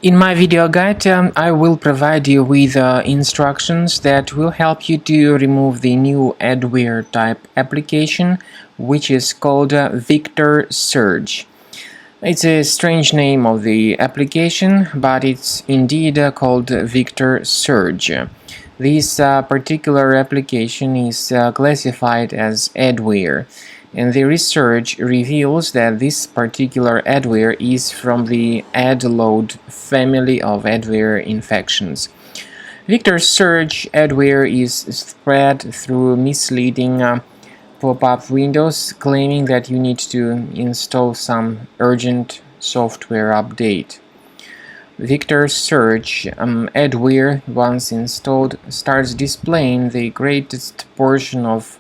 In my video guide, I will provide you with instructions that will help you to remove the new adware type application, which is called VictorSurge. It's a strange name of the application, but it's indeed called VictorSurge. This particular application is classified as adware, and the research reveals that this particular adware is from the adload family of adware infections. VictorSurge adware is spread through misleading pop-up windows claiming that you need to install some urgent software update. VictorSurge adware, once installed, starts displaying the greatest portion of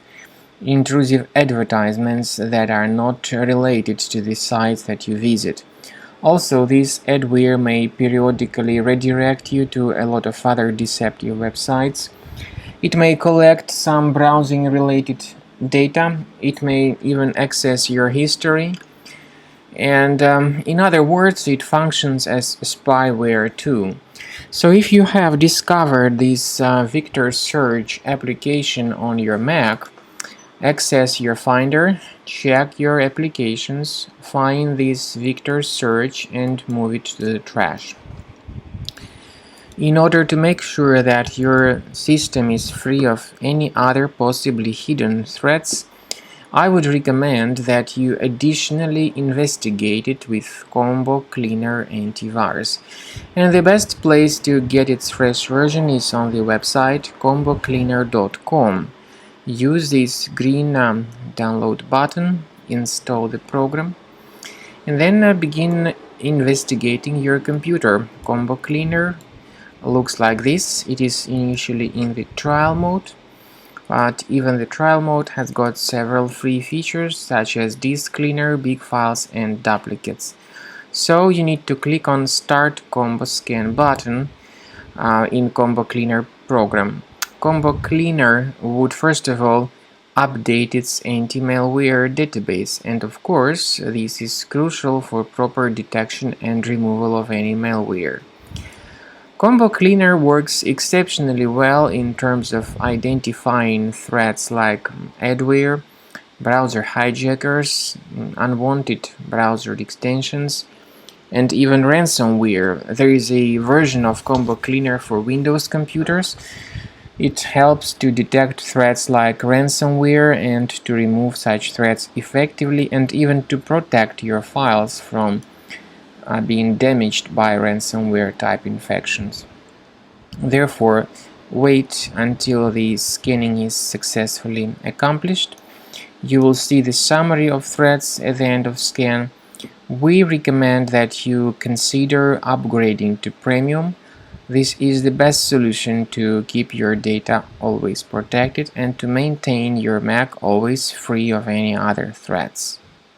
intrusive advertisements that are not related to the sites that you visit. Also, this adware may periodically redirect you to a lot of other deceptive websites. It may collect some browsing-related data. It may even access your history. And in other words, it functions as spyware too. So if you have discovered this VictorSurge application on your Mac, access your Finder, check your applications, find this VictorSurge and move it to the trash. In order to make sure that your system is free of any other possibly hidden threats, I would recommend that you additionally investigate it with Combo Cleaner Antivirus. And the best place to get its fresh version is on the website combocleaner.com. Use this green download button, install the program, and then begin investigating your computer. Combo Cleaner looks like this. It is initially in the trial mode. But even the trial mode has got several free features such as disk cleaner, big files and duplicates. So you need to click on Start Combo Scan button in Combo Cleaner program. Combo Cleaner would first of all update its anti-malware database, and of course this is crucial for proper detection and removal of any malware. Combo Cleaner works exceptionally well in terms of identifying threats like adware, browser hijackers, unwanted browser extensions, and even ransomware. There is a version of Combo Cleaner for Windows computers. It helps to detect threats like ransomware and to remove such threats effectively, and even to protect your files from being damaged by ransomware type infections. Therefore, wait until the scanning is successfully accomplished. You will see the summary of threats at the end of scan. We recommend that you consider upgrading to Premium. This is the best solution to keep your data always protected and to maintain your Mac always free of any other threats.